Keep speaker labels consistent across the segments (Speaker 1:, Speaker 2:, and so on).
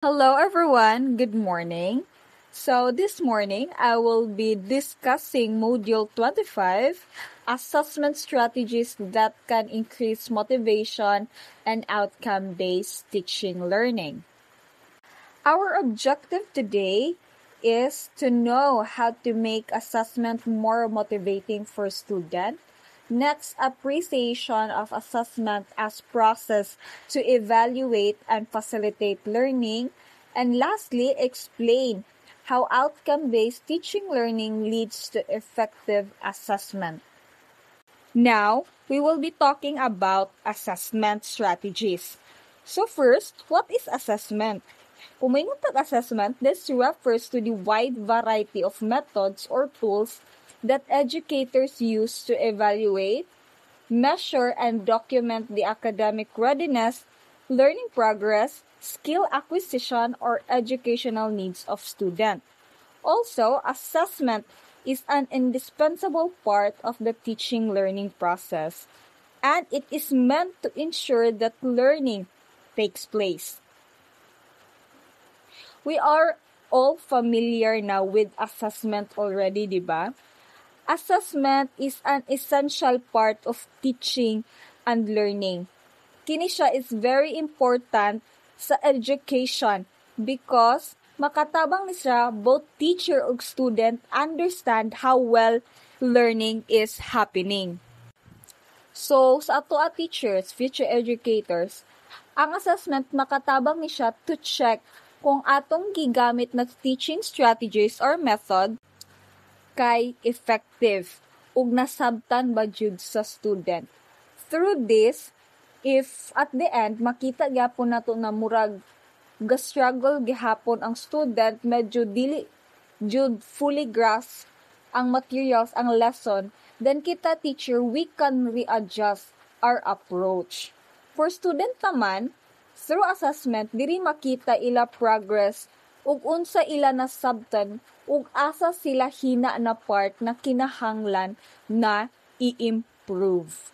Speaker 1: Hello everyone, good morning. So this morning I will be discussing Module 25, Assessment Strategies that can increase motivation and outcome-based teaching learning. Our objective today is to know how to make assessment more motivating for students. Next, appreciation of assessment as process to evaluate and facilitate learning. And lastly, explain how outcome-based teaching learning leads to effective assessment. Now, we will be talking about assessment strategies. So first, what is assessment? Kung may assessment, this refers to the wide variety of methods or tools that educators use to evaluate, measure, and document the academic readiness, learning progress, skill acquisition, or educational needs of students. Also, assessment is an indispensable part of the teaching learning process, and it is meant to ensure that learning takes place. We are all familiar now with assessment already, di ba? Assessment is an essential part of teaching and learning. Kini siya is very important sa education because makatabang ni siya both teacher ug student understand how well learning is happening. So, sa ato teachers, future educators, ang assessment makatabang ni siya to check kung atong gigamit na teaching strategies or method kay effective ug nasabtan ba jud sa student. Through this, if at the end makita gyapon nato na murag ga-struggle gihapon ang student, medyo dili jud fully grasp ang materials, ang lesson, then kita teacher, we can readjust our approach. For student naman, through assessment, diri makita ila progress ug unsa ila nasabtan ug asa sila hina na part na kinahanglan na i-improve.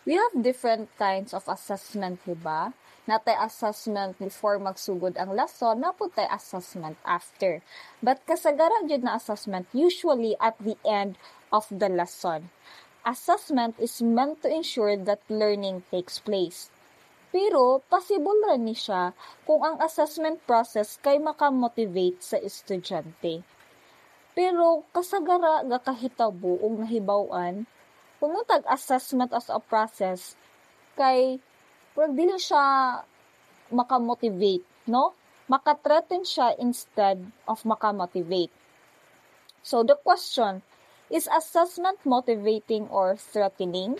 Speaker 1: We have different kinds of assessment, diba? Natay assessment before magsugod ang lesson, naputay assessment after. But kasagaran jud na assessment usually at the end of the lesson. Assessment is meant to ensure that learning takes place. Pero, possible rin ni siya kung ang assessment process kay makamotivate sa estudyante. Pero, kasagara ga kahitabo o nahibawan, pumutag assessment as a process kay pero dili siya makamotivate, no? Makathreaten siya instead of makamotivate. So, the question, is assessment motivating or threatening?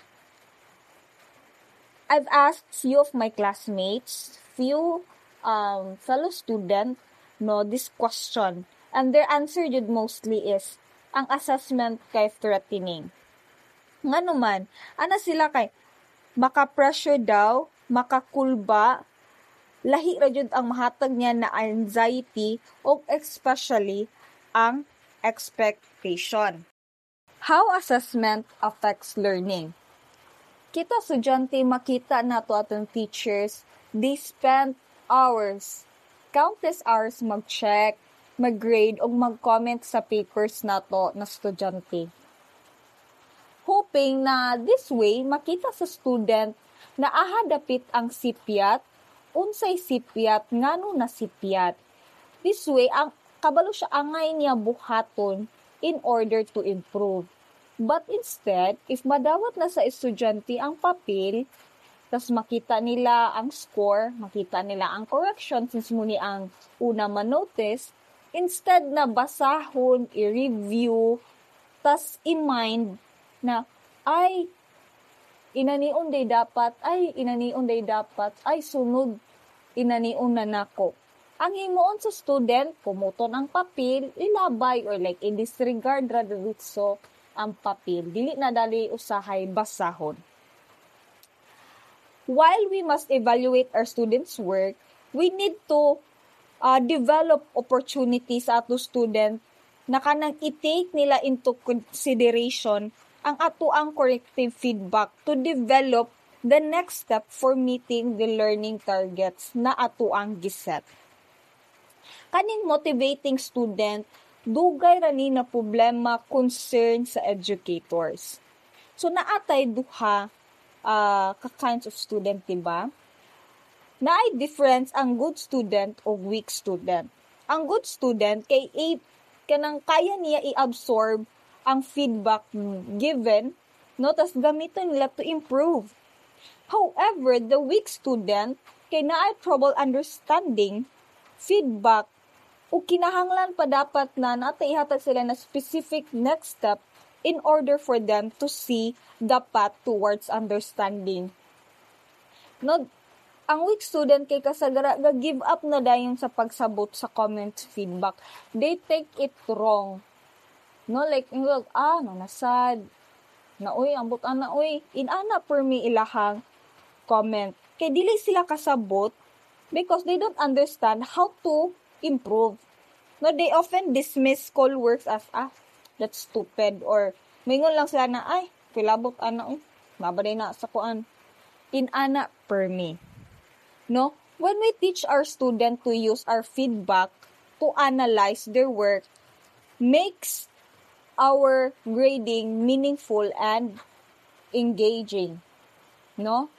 Speaker 1: I've asked few of my classmates, few fellow students, this question. And their answer jud mostly is, ang assessment kay threatening. Nga naman, ana sila kay, maka-pressure daw, makakulba, lahi ra jud ang mahatag niya na anxiety, o especially ang expectation. How assessment affects learning? Kita estudyante makita nato atong teachers, they spend hours, countless hours mag-check, mag-grade o mag-comment sa papers nato na estudyante. Hoping na this way makita sa student na dapit ang sipyat, unsay sipyat, ngano na sipyat. This way ang kabalo siya angay niya buhaton in order to improve. But instead, if madawat na sa estudyante ang papel, tas makita nila ang score, makita nila ang correction, since muni ang una manotice, instead na basahon, i-review, tas i-mind na, ay, inaniun day dapat, ay, sunod, inaniun na nako. Ang himuon sa student, pumuton ang papel, ilabay, or like, i-disregard raditso, ang papel, dili na dali usahay basahon. While we must evaluate our students' work, we need to develop opportunities sa ato student na kanang i-take nila into consideration ang ato ang corrective feedback to develop the next step for meeting the learning targets na ato ang giset. Kaning motivating student, dugay rani na problema concern sa educators. So naatay duha ka kinds of student, diba? Naay difference ang good student o weak student. Ang good student kanang kaya niya i-absorb ang feedback given, no, tas gamiton nila to improve. However, the weak student kay naay trouble understanding feedback o kinahanglan pa dapat na natay ihatag sila na specific next step in order for them to see the path towards understanding. No, ang weak student kay kasagara give up na dayon sa pagsabot sa comment feedback. They take it wrong. No, like nasad. Na ambot ana inana per me ilahang comment. Kay dili sila kasabot because they don't understand how to improve. No, they often dismiss schoolwork as that's stupid, or mingon lang sila na kilabot ana mabaday na sa kuan. Inana per me. No, when we teach our student to use our feedback to analyze their work, makes our grading meaningful and engaging, no,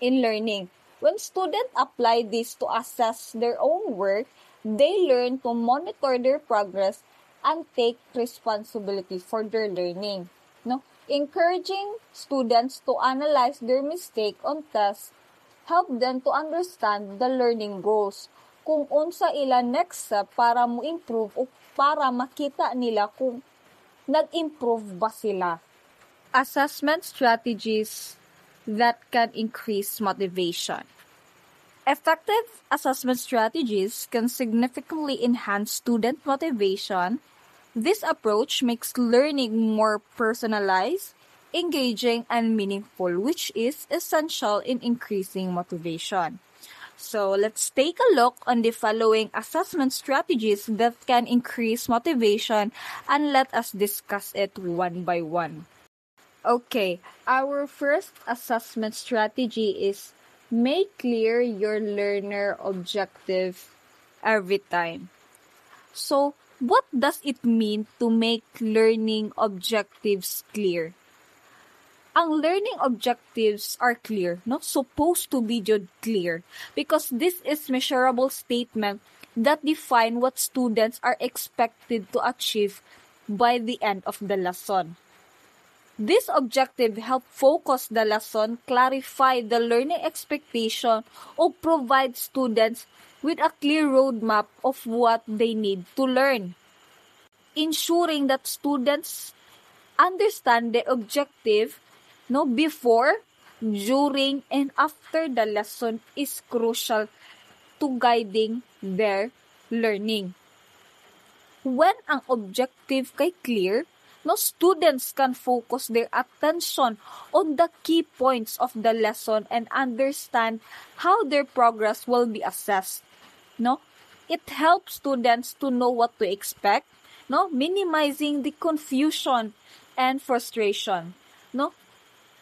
Speaker 1: in learning. When students apply this to assess their own work, they learn to monitor their progress and take responsibility for their learning. No, encouraging students to analyze their mistake on tests help them to understand the learning goals. Kung unsa ila next step para mo improve o para makita nila kung nag-improve ba sila. Assessment strategies that can increase motivation. Effective assessment strategies can significantly enhance student motivation. This approach makes learning more personalized, engaging, and meaningful, which is essential in increasing motivation. So let's take a look on the following assessment strategies that can increase motivation, and let us discuss it one by one. Okay, our first assessment strategy is make clear your learner objective every time. So, what does it mean to make learning objectives clear? Ang learning objectives are clear, not supposed to be clear, because this is measurable statement that define what students are expected to achieve by the end of the lesson. This objective help focus the lesson, clarify the learning expectation, or provide students with a clear roadmap of what they need to learn. Ensuring that students understand the objective before, during, and after the lesson is crucial to guiding their learning. When ang objective kay clear, students can focus their attention on the key points of the lesson and understand how their progress will be assessed. It helps students to know what to expect, minimizing the confusion and frustration.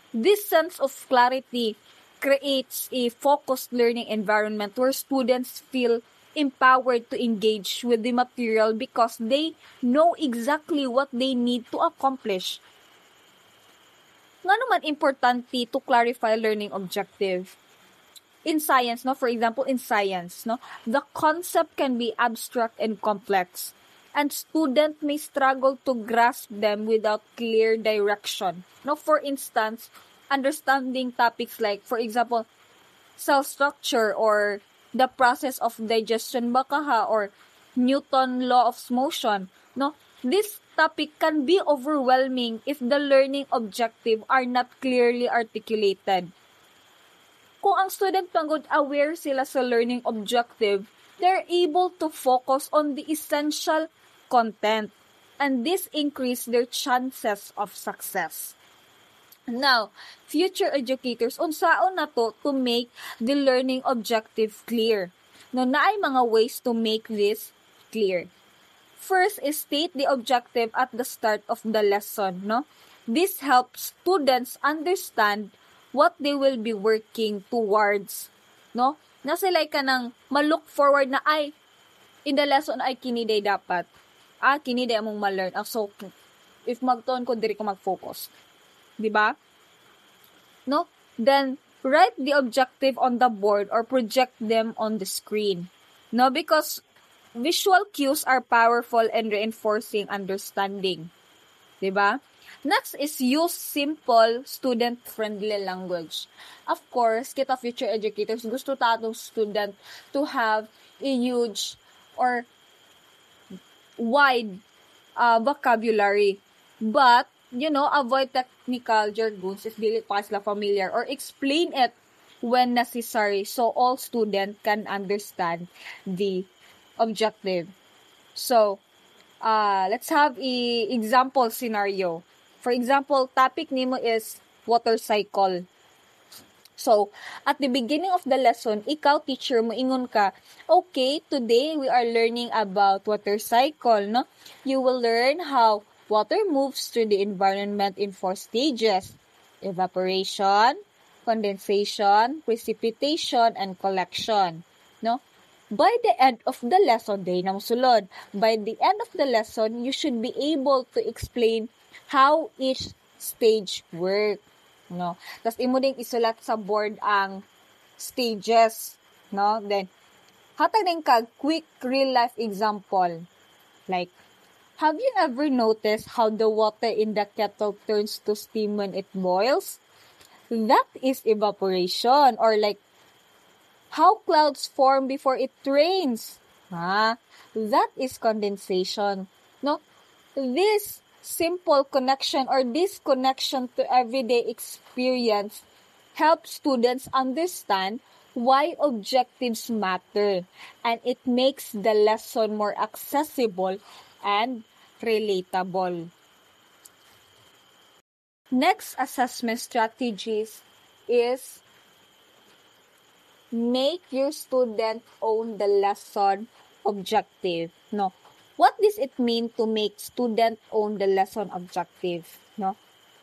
Speaker 1: This sense of clarity creates a focused learning environment where students feel empowered to engage with the material because they know exactly what they need to accomplish. Nga naman importante to clarify learning objective. In science, for example, in science, the concept can be abstract and complex, and student may struggle to grasp them without clear direction. For instance, understanding topics like, for example, cell structure or the process of digestion bakaha or Newton law of motion. This topic can be overwhelming if the learning objective are not clearly articulated. Kung ang student pangod aware sila sa learning objective, they're able to focus on the essential content, and this increase their chances of success. Now, future educators, unsaon na to make the learning objective clear? Naay mga ways to make this clear. First is state the objective at the start of the lesson. This helps students understand what they will be working towards, no? Na sila ka nang ma-look forward na, ay, in the lesson ay kiniday dapat. Kiniday among ma-learn. So, if magtuon ko, diri ko mag-focus. Diba? No? Then, write the objective on the board or project them on the screen. No? Because visual cues are powerful and reinforcing understanding. Diba? Next is use simple, student-friendly language. Of course, kita future educators, gusto tatong student to have a huge or wide vocabulary. But, avoid technical jargons if dili pa sila familiar, or explain it when necessary so all students can understand the objective. So, let's have a example scenario. For example, topic nimo is water cycle. So, at the beginning of the lesson, ikaw, teacher, moingon ka, okay, today we are learning about water cycle, no? You will learn how water moves through the environment in 4 stages: evaporation, condensation, precipitation, and collection, no? By the end of the lesson, by the end of the lesson, you should be able to explain how each stage work, no? Tapos imo ding isulat sa board ang stages, no? Then hatag din kag quick real life example. Like, have you ever noticed how the water in the kettle turns to steam when it boils? That is evaporation. Or like, how clouds form before it rains? That is condensation. No? This simple connection or this connection to everyday experience helps students understand why objectives matter, and it makes the lesson more accessible and relatable. Next assessment strategies is make your student own the lesson objective. No? What does it mean to make student own the lesson objective? No?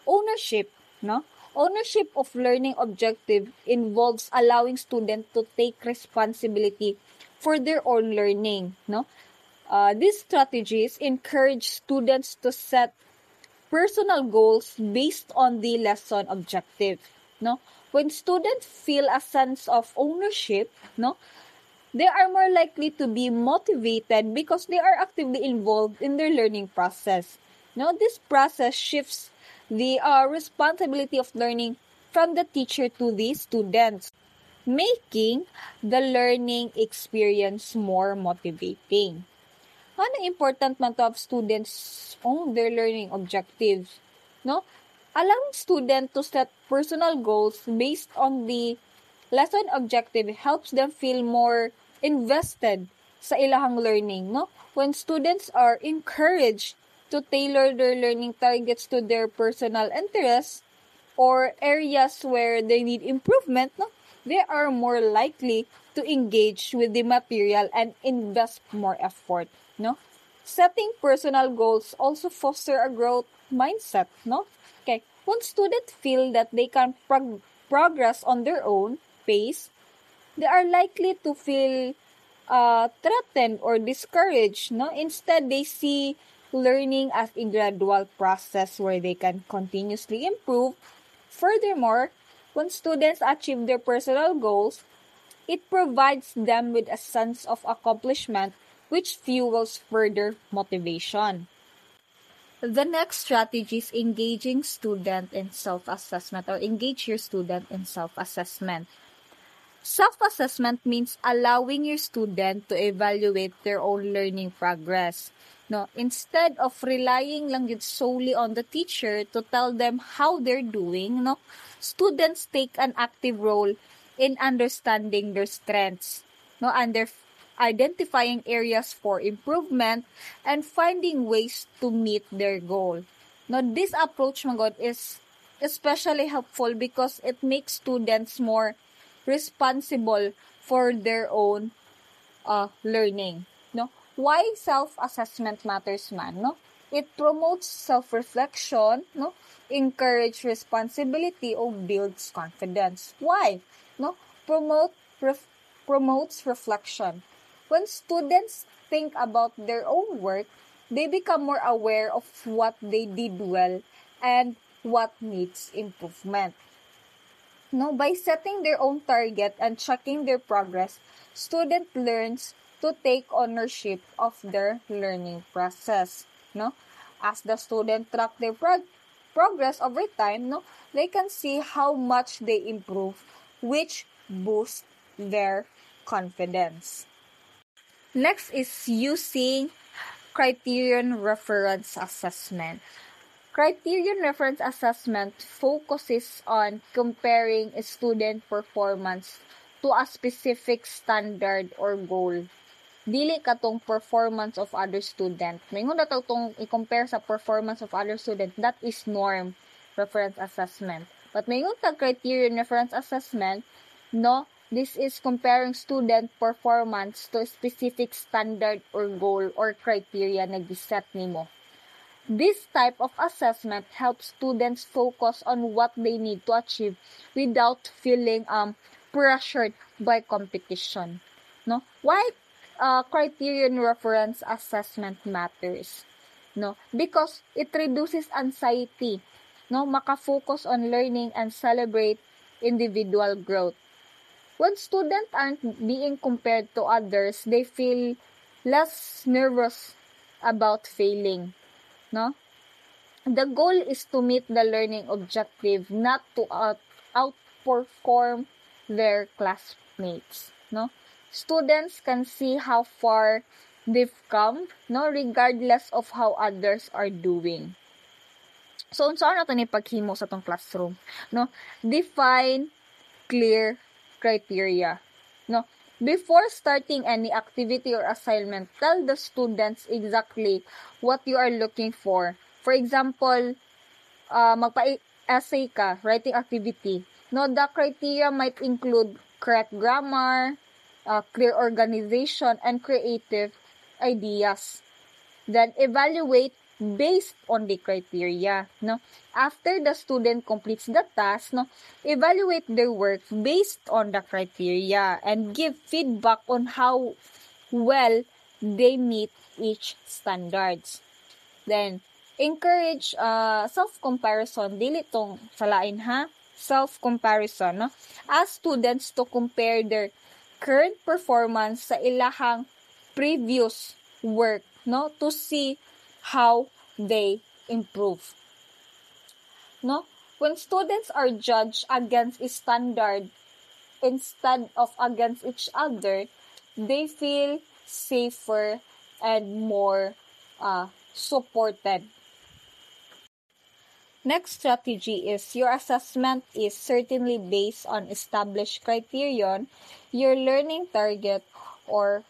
Speaker 1: Ownership. No? Ownership of learning objective involves allowing students to take responsibility for their own learning. No? These strategies encourage students to set personal goals based on the lesson objective. No? When students feel a sense of ownership, no, they are more likely to be motivated because they are actively involved in their learning process. No, this process shifts the responsibility of learning from the teacher to the students, making the learning experience more motivating. Ano important man to have students own their learning objectives? No? Allowing students to set personal goals based on the lesson objective helps them feel more invested sa ilahang learning, no? When students are encouraged to tailor their learning targets to their personal interests or areas where they need improvement, no? They are more likely to engage with the material and invest more effort, no? Setting personal goals also foster a growth mindset, no? Okay, when students feel that they can progress on their own pace, they are likely to feel threatened or discouraged, no? Instead, they see learning as a gradual process where they can continuously improve. Furthermore, when students achieve their personal goals, it provides them with a sense of accomplishment which fuels further motivation. The next strategy is engaging student in self-assessment, or engage your student in self-assessment. Self-assessment means allowing your student to evaluate their own learning progress. No, instead of relying lang yun solely on the teacher to tell them how they're doing, no, students take an active role in understanding their strengths, no, and their identifying areas for improvement and finding ways to meet their goal. Now, this approach, my God, is especially helpful because it makes students more responsible for their own learning. No, why self-assessment matters, man? No, It promotes self-reflection, no? Encourage responsibility or builds confidence. Why? No? Promotes reflection. When students think about their own work, they become more aware of what they did well and what needs improvement. No, by setting their own target and tracking their progress, student learns to take ownership of their learning process. No, as the student track their progress over time, no, they can see how much they improve, which boosts their confidence. Next is using criterion reference assessment. Criterion reference assessment focuses on comparing a student performance to a specific standard or goal. Dili katong performance of other student. Mingon na itong i-compare sa performance of other student. That is norm reference assessment. But mingon tag criterion reference assessment, no, this is comparing student performance to a specific standard or goal or criteria na giset nimo. This type of assessment helps students focus on what they need to achieve without feeling pressured by competition. No, why criterion reference assessment matters? No, because it reduces anxiety. No, maka-focus on learning and celebrate individual growth. When students aren't being compared to others, they feel less nervous about failing. No? The goal is to meet the learning objective, not to outperform their classmates. No? Students can see how far they've come, no, regardless of how others are doing. So, unsa na to ni paghimo sa tong classroom? No? Define clear criteria. No? Before starting any activity or assignment, tell the students exactly what you are looking for. For example, magpa-essay ka, writing activity. No, the criteria might include correct grammar, clear organization, and creative ideas. Then evaluate based on the criteria. No, after the student completes the task, no, evaluate their work based on the criteria and give feedback on how well they meet each standards. Then encourage self-comparison. Dili tong salain ha, self-comparison. No, ask students to compare their current performance sa ilahang previous work, no, to see how they improve. No, when students are judged against a standard instead of against each other, they feel safer and more supported. Next strategy is your assessment is certainly based on established criterion, your learning target or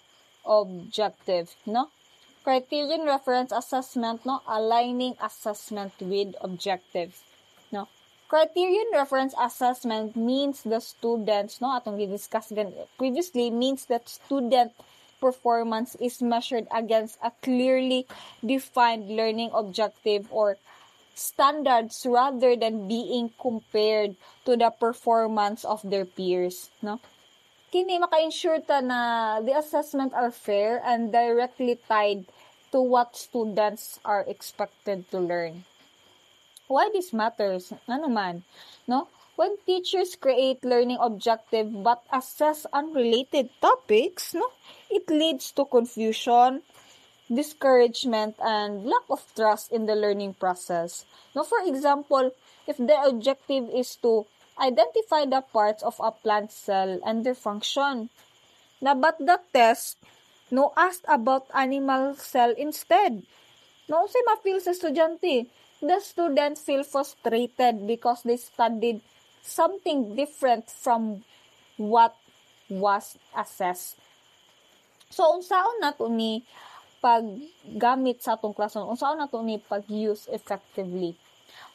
Speaker 1: objective. No, criterion reference assessment, no, aligning assessment with objectives. No, criterion reference assessment means the students, no, atong discussed previously, means that student performance is measured against a clearly defined learning objective or standards rather than being compared to the performance of their peers. No, kini maka-ensure ta na the assessment are fair and directly tied to what students are expected to learn. Why this matters? Ano man, no? When teachers create learning objective but assess unrelated topics, no, it leads to confusion, discouragement, and lack of trust in the learning process. No, for example, if the objective is to identify the parts of a plant cell and their function, but the test, no, asked about animal cell instead. No, say ma-feel sa estudyante. The students feel frustrated because they studied something different from what was assessed. So, unsaon na to ni paggamit sa atong classroom? Unsaon na to ni pag-use effectively?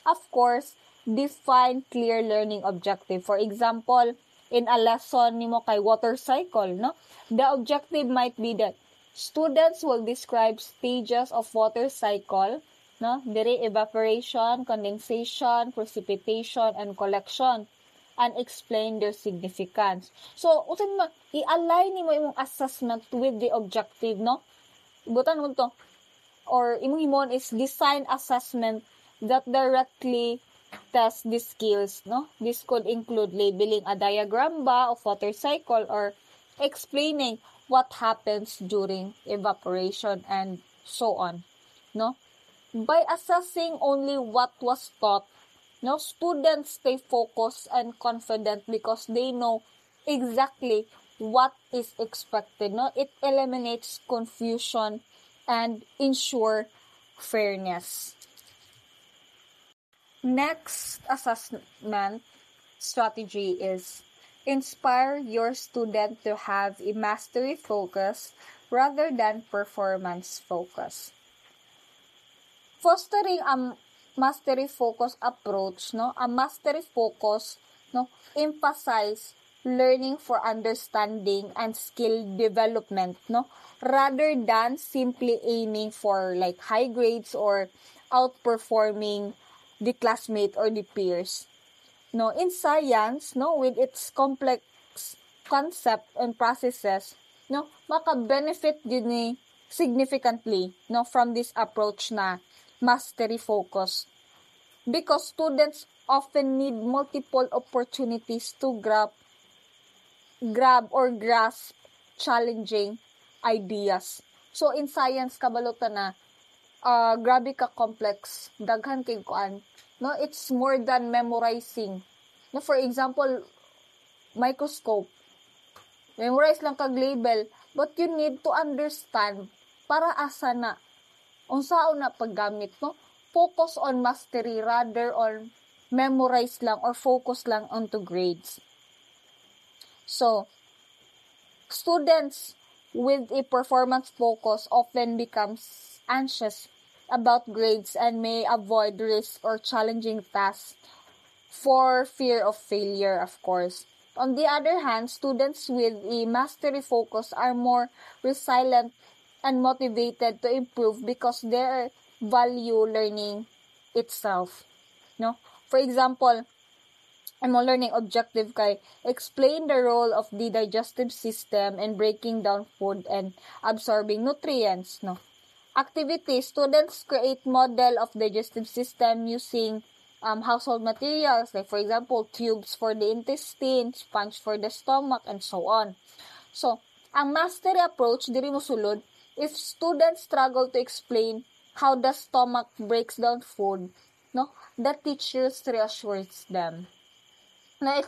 Speaker 1: Of course, define clear learning objective. For example, in a lesson nimo kay water cycle, no? The objective might be that Students will describe stages of water cycle, no? Diri evaporation, condensation, precipitation, and collection, and explain their significance. So, usan mo, i-align nimo imong assessment with the objective, no? Ibutan mo to. Or imong himon is design assessment that directly test the skills, no? This could include labeling a diagram ba of water cycle or explaining what happens during evaporation and so on, no? By assessing only what was taught, no, students stay focused and confident because they know exactly what is expected, no? It eliminates confusion and ensure fairness. Next assessment strategy is inspire your student to have a mastery focus rather than performance focus. Fostering a mastery focus approach, no, a mastery focus, no, emphasize learning for understanding and skill development, no, rather than simply aiming for like high grades or outperforming the classmate or the peers. No, in science, no, with its complex concept and processes, no, maka-benefit din ni significantly, no, from this approach na mastery focus. Because students often need multiple opportunities to grab or grasp challenging ideas. So, in science, kabalutan na, grabe ka complex, daghan kay kuan. No, it's more than memorizing. No, for example, microscope. Memorize lang kag label, but you need to understand para asa na unsaon na paggamit, no? Focus on mastery rather on memorize lang or focus lang onto grades. So, students with a performance focus often becomes anxious about grades and may avoid risk or challenging tasks for fear of failure, of course. On the other hand, students with a mastery focus are more resilient and motivated to improve because they value learning itself. No? For example, I'm learning objective kay explain the role of the digestive system in breaking down food and absorbing nutrients. No? Activity, students create model of digestive system using household materials, like for example, tubes for the intestine, sponge for the stomach, and so on. So, ang mastery approach, diri mo sulod, if students struggle to explain how the stomach breaks down food, no, the teachers reassures them. Na,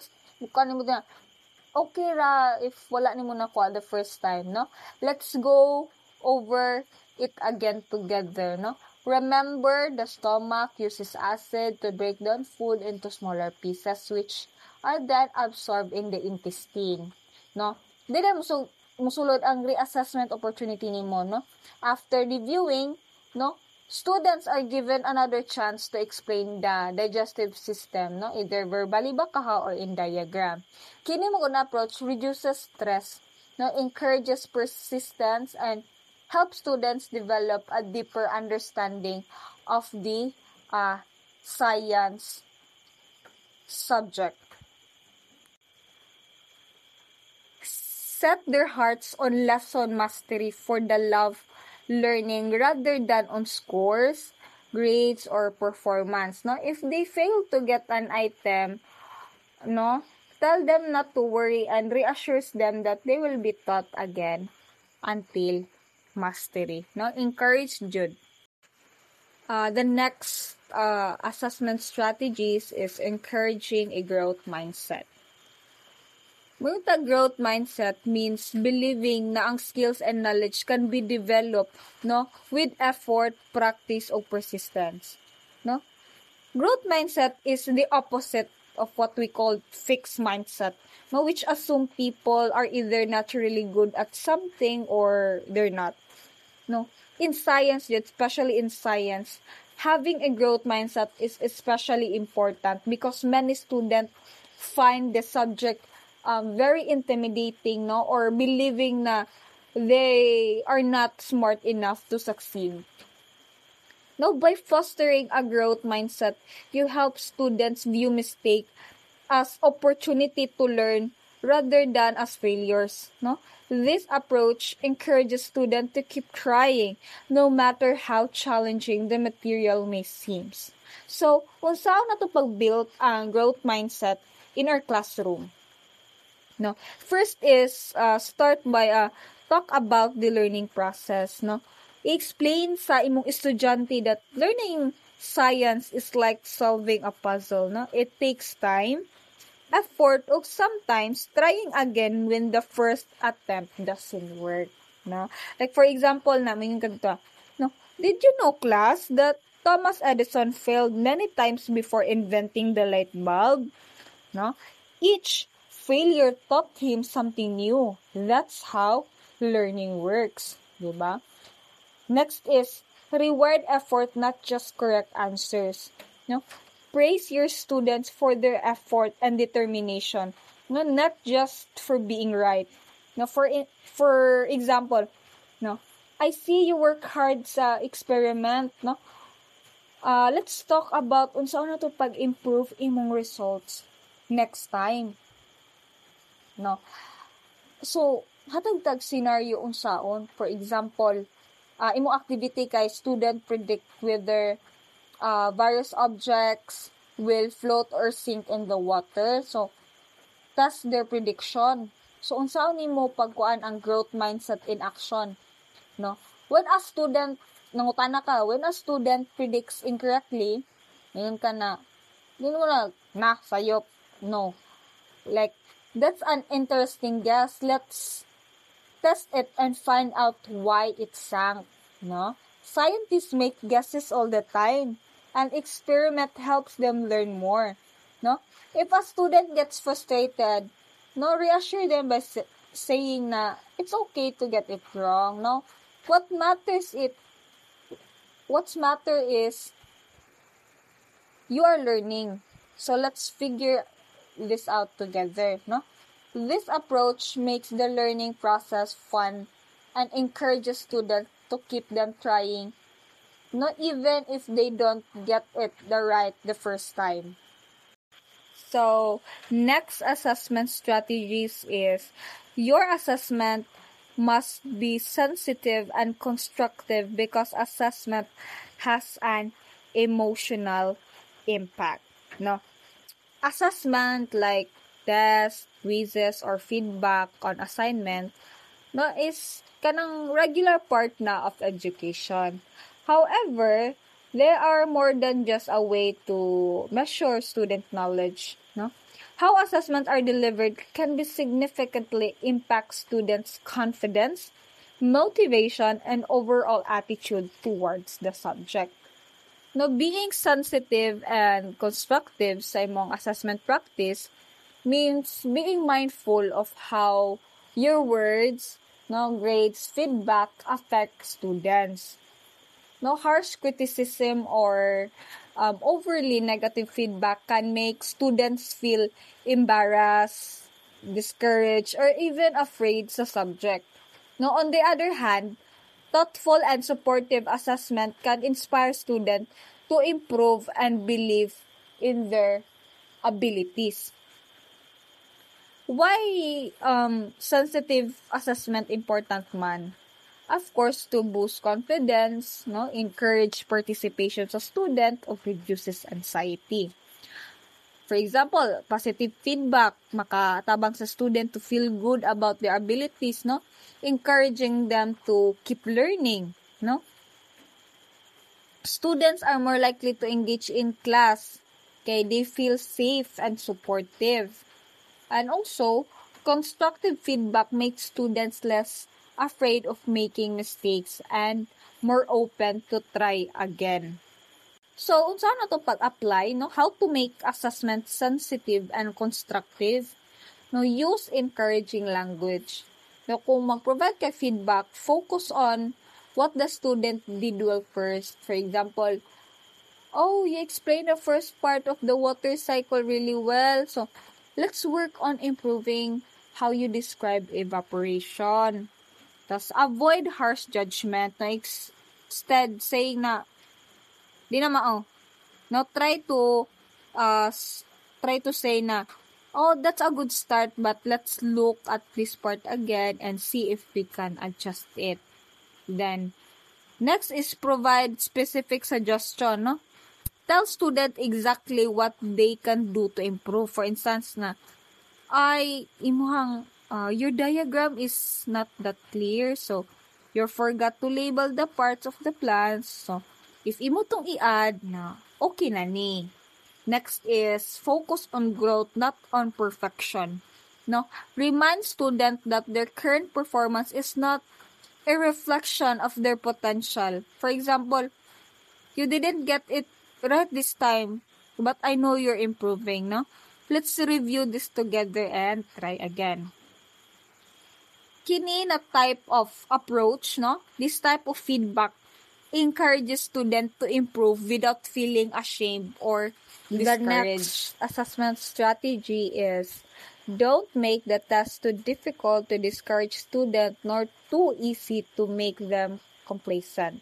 Speaker 1: okay ra if wala ni mo nakuha the first time, no? Let's go over it again together, no? Remember, the stomach uses acid to break down food into smaller pieces which are then absorbed in the intestine, no? Dili musulod ang reassessment opportunity nimo, no? After reviewing, no, students are given another chance to explain the digestive system, no, either verbally ba kaha or in diagram. Kini mo guna approach reduces stress, no, encourages persistence and help students develop a deeper understanding of the science subject. Set their hearts on lesson mastery for the love learning rather than on scores, grades, or performance. No, if they fail to get an item, no, tell them not to worry and reassures them that they will be taught again until mastery. No, encourage Jude. The next assessment strategies is encouraging a growth mindset. Munta growth mindset means believing na ang skills and knowledge can be developed, no, with effort, practice, or persistence. No, growth mindset is the opposite of what we call fixed mindset, no, which assume people are either naturally good at something or they're not. No, in science, especially in science, having a growth mindset is especially important because many students find the subject very intimidating, no, or believing na they are not smart enough to succeed. Now, by fostering a growth mindset, you help students view mistake as opportunity to learn rather than as failures. No? This approach encourages students to keep trying no matter how challenging the material may seem. So, kung saan na to pag-build ang growth mindset in our classroom? No? First is start by talk about the learning process. No? I-explain sa imong estudyante that learning science is like solving a puzzle. No? It takes time, effort, or sometimes trying again when the first attempt doesn't work. No? Like for example, namin yung ganito. No? Did you know, class, that Thomas Edison failed many times before inventing the light bulb? No? Each failure taught him something new. That's how learning works. Diba? Next is reward effort, not just correct answers. No? Praise your students for their effort and determination. No, not just for being right. No, for example, no, I see you work hard sa experiment, no. Let's talk about unsa na to pag-improve imong results next time. No. So, hatag scenario unsaon. For example, imong activity kay student predict whether various objects will float or sink in the water. So, that's their prediction. So, unsaon nimo pagkuan ang growth mindset in action? No? When a student predicts incorrectly, ngayon ka na, hindi mo na, sayop. No. Like, that's an interesting guess. Let's test it and find out why it sank. No? Scientists make guesses all the time. An experiment helps them learn more. No? If a student gets frustrated, no, reassure them by saying na it's okay to get it wrong. No? What matters is you are learning. So let's figure this out together. No? This approach makes the learning process fun and encourages students to keep them trying, not even if they don't get it right the first time. So, next assessment strategies is your assessment must be sensitive and constructive because assessment has an emotional impact. No? Assessment like tests, quizzes, or feedback on assignment no, is kanang regular part na of education. However, they are more than just a way to measure student knowledge. No? How assessments are delivered can be significantly impact students' confidence, motivation, and overall attitude towards the subject. No, being sensitive and constructive sa imong assessment practice means being mindful of how your words, no, grades, feedback affect students. No, harsh criticism or overly negative feedback can make students feel embarrassed, discouraged, or even afraid sa subject. No, on the other hand, thoughtful and supportive assessment can inspire students to improve and believe in their abilities. Why sensitive assessment important man? Of course, to boost confidence, no, encourage participation sa student, or reduces anxiety. For example, positive feedback makatabang sa student to feel good about their abilities, no, encouraging them to keep learning, no. Students are more likely to engage in class kay they feel safe and supportive. And also, constructive feedback makes students less afraid of making mistakes and more open to try again. So, unsa na to pag-apply, no? How to make assessment sensitive and constructive? No, use encouraging language. No, kung mag-provide ka feedback, focus on what the student did well first. For example, oh, you explained the first part of the water cycle really well. So, let's work on improving how you describe evaporation. Tas avoid harsh judgment. No, instead saying na di na mao. No, try to say na, oh, that's a good start, but let's look at this part again and see if we can adjust it. Then, next is provide specific suggestion, no? Tell student exactly what they can do to improve. For instance, na, your diagram is not that clear, so you forgot to label the parts of the plants. So, if imo tong i-add na, okay na ni. Next is focus on growth, not on perfection. No, remind student that their current performance is not a reflection of their potential. For example, you didn't get it right this time, but I know you're improving, no? Let's review this together and try again. Kini na type of approach, no? This type of feedback encourages student to improve without feeling ashamed or discouraged. The next assessment strategy is don't make the test too difficult to discourage students nor too easy to make them complacent.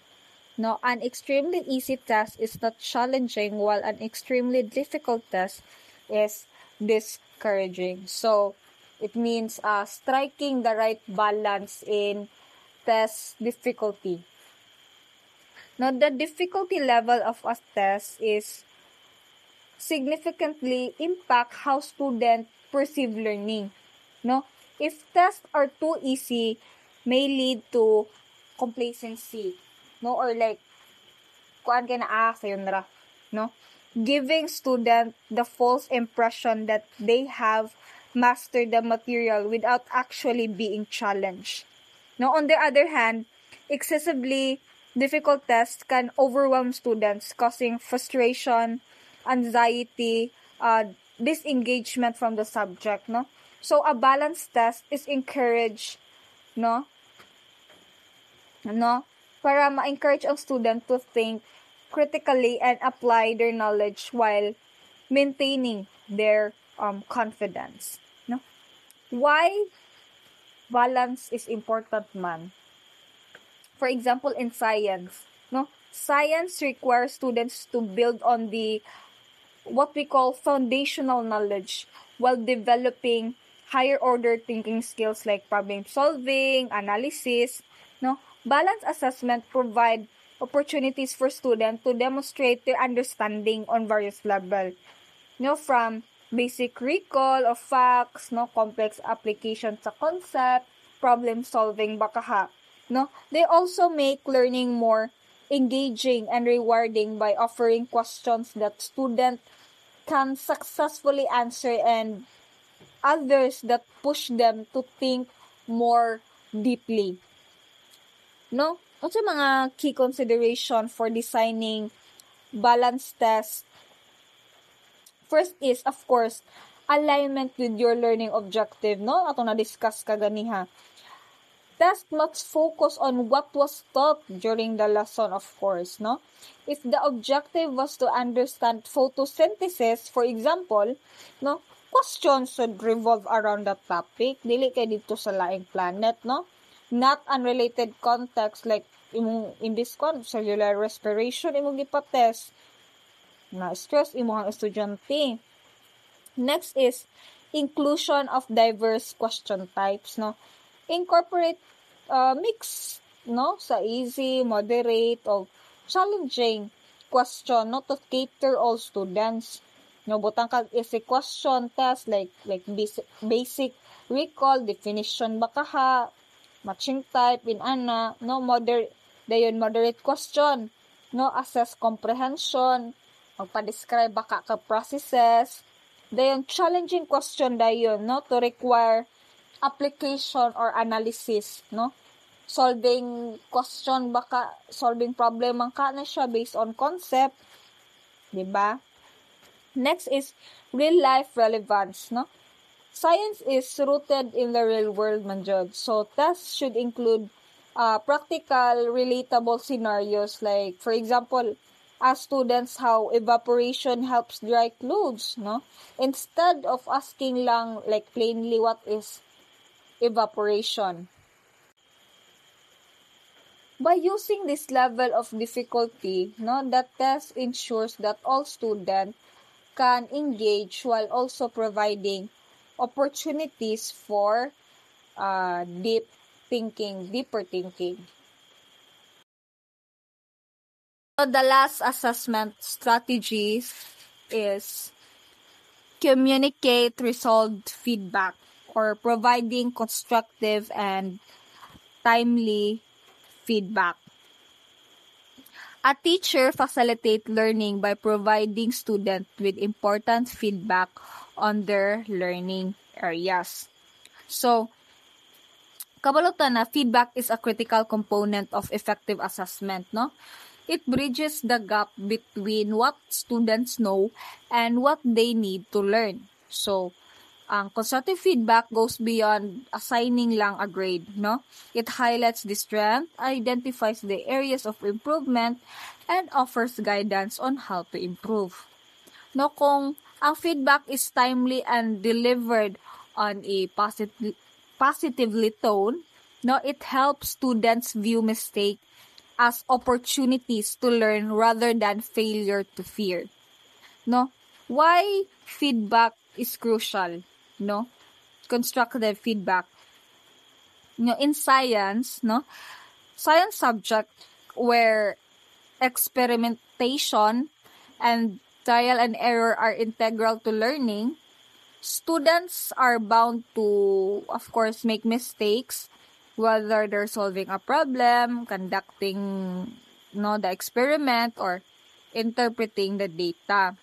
Speaker 1: No, an extremely easy test is not challenging while an extremely difficult test is discouraging. So, it means striking the right balance in test difficulty. Now, the difficulty level of a test is significantly impact how students perceive learning. No, if tests are too easy, may lead to complacency. No, or like, kuan ka na sayon ra. No, giving student the false impression that they have mastered the material without actually being challenged. Now, on the other hand, excessively difficult tests can overwhelm students, causing frustration, anxiety, disengagement from the subject, no? So, a balanced test is encouraged, no? Para ma-encourage ang student to think critically and apply their knowledge while maintaining their confidence, no? Why balance is important, man? For example, in science, no? Science requires students to build on the what we call foundational knowledge while developing higher order thinking skills like problem solving, analysis, no? Balanced assessment provide opportunities for students to demonstrate their understanding on various levels, no? From basic recall of facts, no? Complex application sa concept, problem solving baka no? They also make learning more engaging and rewarding by offering questions that students can successfully answer and others that push them to think more deeply. No? Ano mga key consideration for designing balanced test? First is, of course, alignment with your learning objective, no? Ato na-discuss kaganiha. Test must focus on what was taught during the lesson, of course, no? If the objective was to understand photosynthesis, for example, no, questions should revolve around that topic. Dili kay dito sa laing planet, no? Not unrelated context like in this cellular respiration, imong ipatest. Na stress imong estudyante. Next is inclusion of diverse question types, no? Incorporate mix, no, sa easy, moderate, or challenging question, no, to cater all students. No, butang kag easy question test like basic recall, definition baka matching type in ana, no, moderate question, no, assess comprehension, magpa-describe baka ka processes. Dayon challenging question dayon, no, to require application or analysis, no? Solving question baka solving problem man ka na siya based on concept, di ba? Next is real life relevance, no? Science is rooted in the real world man jud. So tests should include practical relatable scenarios like for example, ask students how evaporation helps dry clothes, no? Instead of asking lang like plainly what is evaporation. By using this level of difficulty, the test ensures that all students can engage while also providing opportunities for deeper thinking. So the last assessment strategies is communicate resolved feedback or providing constructive and timely feedback. A teacher facilitates learning by providing students with important feedback on their learning areas. So, kabalutan na feedback is a critical component of effective assessment, no? It bridges the gap between what students know and what they need to learn. So, ang constructive feedback goes beyond assigning lang a grade, no? It highlights the strength, identifies the areas of improvement, and offers guidance on how to improve. No, kung ang feedback is timely and delivered on a positively tone, no, it helps students view mistake as opportunities to learn rather than failure to fear. No, why feedback is crucial? No, constructive feedback. In science, science subject where experimentation and trial and error are integral to learning, students are bound to, of course, make mistakes, whether they're solving a problem, conducting the experiment, or interpreting the data.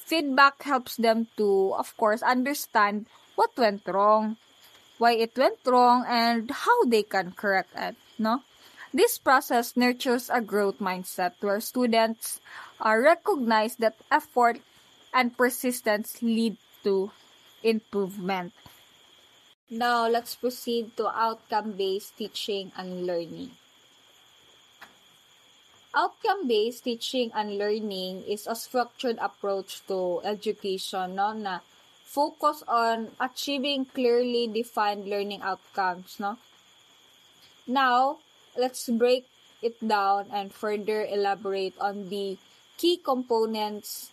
Speaker 1: Feedback helps them to, of course, understand what went wrong, why it went wrong, and how they can correct it, no? This process nurtures a growth mindset where students recognize that effort and persistence lead to improvement. Now, let's proceed to outcome-based teaching and learning. Outcome-based teaching and learning is a structured approach to education, na focus on achieving clearly defined learning outcomes, Now, let's break it down and further elaborate on the key components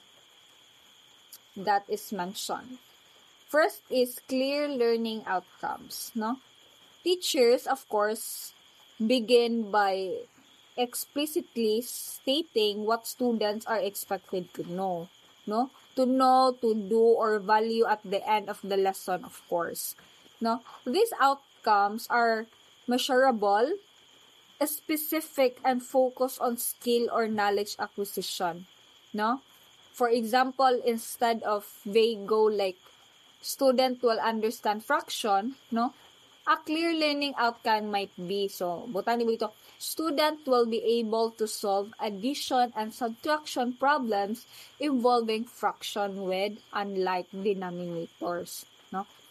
Speaker 1: that is mentioned. First is clear learning outcomes, Teachers, of course, begin by explicitly stating what students are expected to know, to know, to do, or value at the end of the lesson, of course. These outcomes are measurable, specific, and focus on skill or knowledge acquisition, For example, instead of vague goal like student will understand fraction, a clear learning outcome might be, so, butan mo ito, student will be able to solve addition and subtraction problems involving fraction with unlike denominators,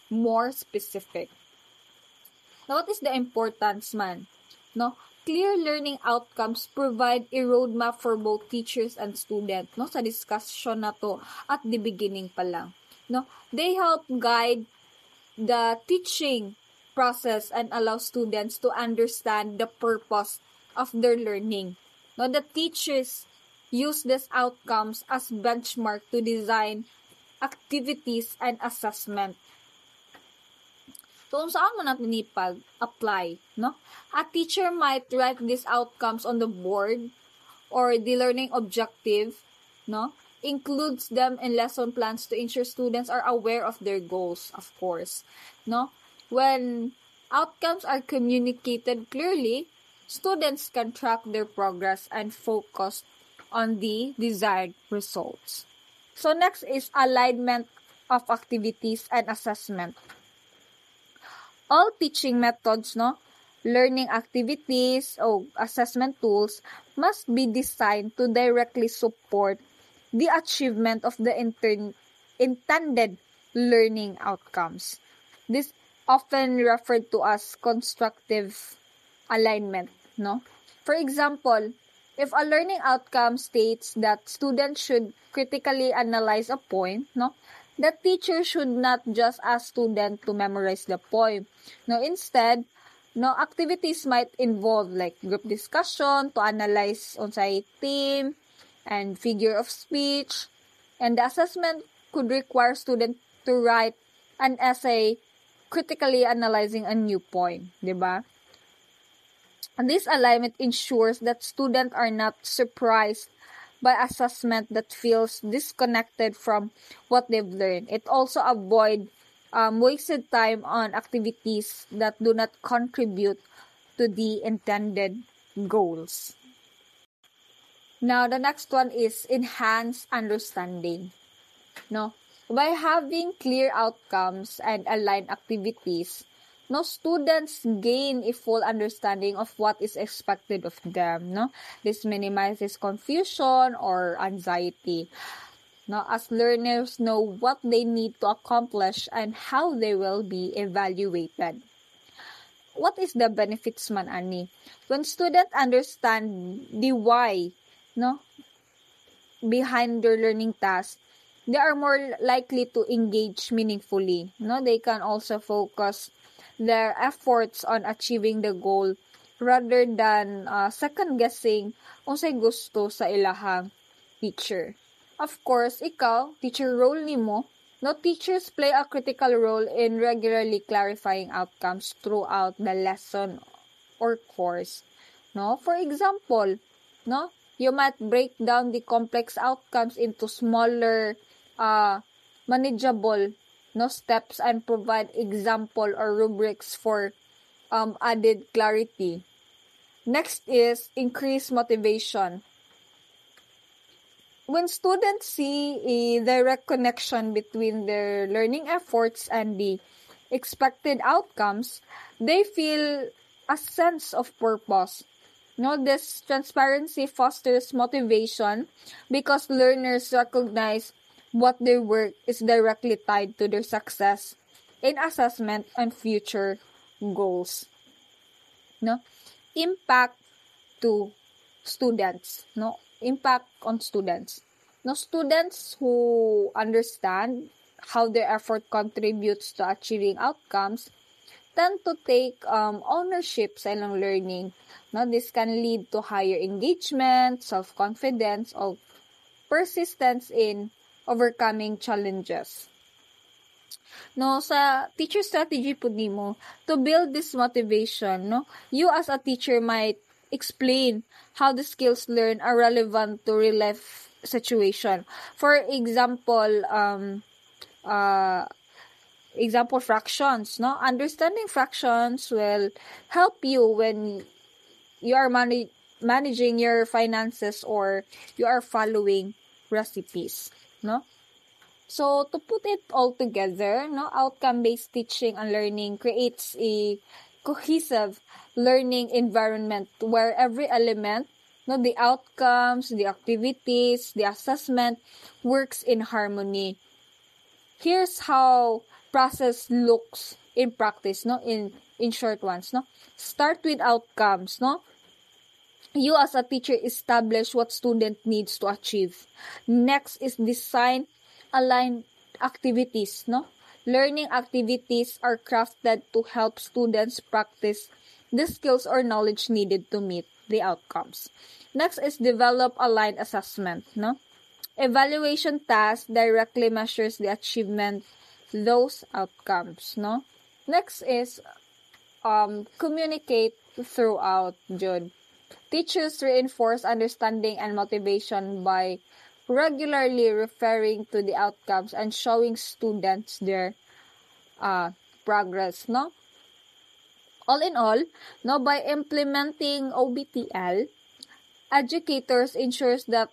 Speaker 1: More specific. Now, what is the importance man? Clear learning outcomes provide a roadmap for both teachers and students, sa discussion na to at the beginning pa lang. They help guide the teaching process and allow students to understand the purpose of their learning. The teachers use these outcomes as benchmark to design activities and assessment. So, saan mo natin apply, A teacher might write these outcomes on the board or the learning objective, includes them in lesson plans to ensure students are aware of their goals, of course, When outcomes are communicated clearly, students can track their progress and focus on the desired results. So, next is alignment of activities and assessment. All teaching methods, learning activities or assessment tools must be designed to directly support the achievement of the intended learning outcomes. This often referred to as constructive alignment, For example, if a learning outcome states that students should critically analyze a point, the teacher should not just ask students to memorize the poem. Instead, No, activities might involve like group discussion to analyze on-site theme and figure of speech. And the assessment could require students to write an essay critically analyzing a new point, di ba? And this alignment ensures that students are not surprised by assessment that feels disconnected from what they've learned. It also avoids wasted time on activities that do not contribute to the intended goals. Now, the next one is enhanced understanding. No, by having clear outcomes and aligned activities, no, students gain a full understanding of what is expected of them. No, this minimizes confusion or anxiety. No, as learners know what they need to accomplish and how they will be evaluated. What is the benefits man ani? When students understand the why, no, behind their learning task, they are more likely to engage meaningfully. No, they can also focus their efforts on achieving the goal rather than second guessing unsay gusto sa ilahang teacher. Of course, ikaw, teacher role nimo, no, teachers play a critical role in regularly clarifying outcomes throughout the lesson or course. No, for example, no, you might break down the complex outcomes into smaller, manageable, no, steps and provide example or rubrics for added clarity. Next is increased motivation. When students see a direct connection between their learning efforts and the expected outcomes, they feel a sense of purpose. No, this transparency fosters motivation because learners recognize what their work is directly tied to their success in assessment and future goals. No, impact to students. No, impact on students. No, students who understand how their effort contributes to achieving outcomes tend to take ownership sa ilang learning. No, this can lead to higher engagement, self-confidence, or persistence in overcoming challenges. No, sa teacher strategy po nimo, to build this motivation, no, you as a teacher might explain how the skills learned are relevant to real life situation. For example, example fractions, no? Understanding fractions will help you when you are managing your finances or you are following recipes, no? So, to put it all together, no, outcome-based teaching and learning creates a cohesive learning environment where every element, no, the outcomes, the activities, the assessment works in harmony. Here's how process looks in practice, no, in short ones, no. Start with outcomes, no. You as a teacher establish what student needs to achieve. Next is design aligned activities, no? Learning activities are crafted to help students practice the skills or knowledge needed to meet the outcomes. Next is develop aligned assessment, no? Evaluation task directly measures the achievement those outcomes, no? Next is communicate throughout, Jude. Teachers reinforce understanding and motivation by regularly referring to the outcomes and showing students their progress, no? All in all, no, by implementing OBTL, educators ensures that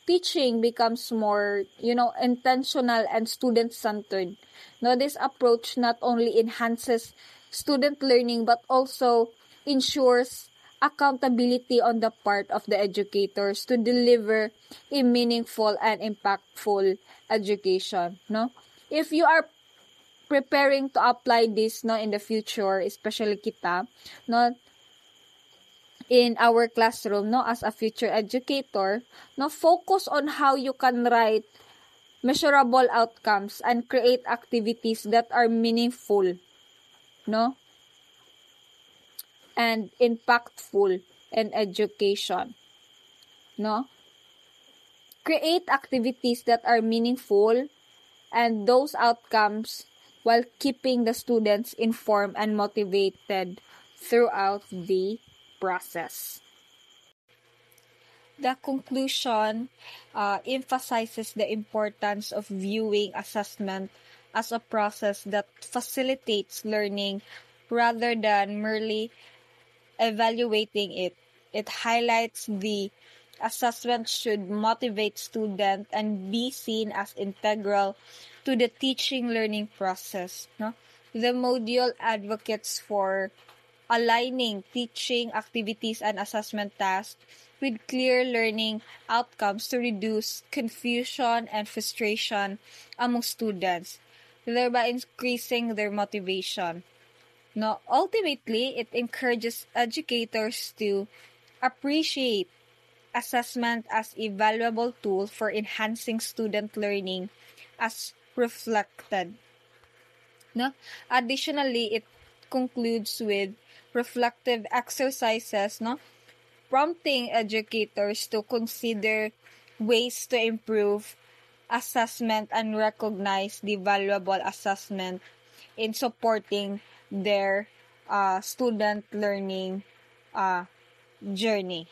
Speaker 1: teaching becomes more, intentional and student-centered. No, this approach not only enhances student learning but also ensures accountability on the part of the educators to deliver a meaningful and impactful education, no? If you are preparing to apply this, no, in the future, especially kita, no, in our classroom, no, as a future educator, no, focus on how you can write measurable outcomes and create activities that are meaningful, no? and impactful in education. No? Create activities that are meaningful and those outcomes while keeping the students informed and motivated throughout the process. The conclusion emphasizes the importance of viewing assessment as a process that facilitates learning rather than merely evaluating it. It highlights the assessment should motivate students and be seen as integral to the teaching learning process. No? The module advocates for aligning teaching activities and assessment tasks with clear learning outcomes to reduce confusion and frustration among students, thereby increasing their motivation. No, ultimately, it encourages educators to appreciate assessment as a valuable tool for enhancing student learning as reflected. No? Additionally, it concludes with reflective exercises, no? Prompting educators to consider ways to improve assessment and recognize the valuable assessment in supporting their student learning journey.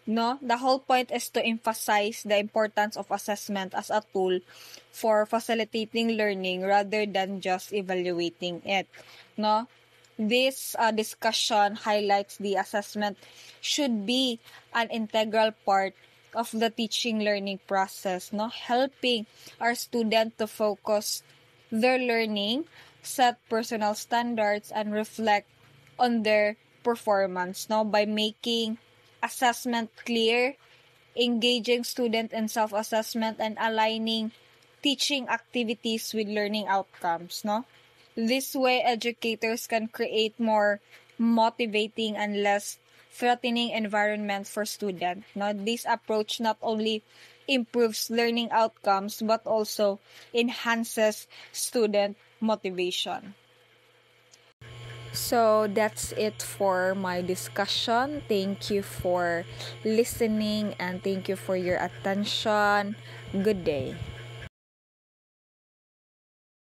Speaker 1: No, the whole point is to emphasize the importance of assessment as a tool for facilitating learning rather than just evaluating it. No, this discussion highlights the assessment should be an integral part of the teaching learning process, no, helping our student to focus their learning, set personal standards, and reflect on their performance, no, by making assessment clear, engaging student in self-assessment, and aligning teaching activities with learning outcomes, no? This way, educators can create more motivating and less threatening environment for students. No? This approach not only improves learning outcomes but also enhances student motivation. So that's it for my discussion. Thank you for listening and thank you for your attention. Good day.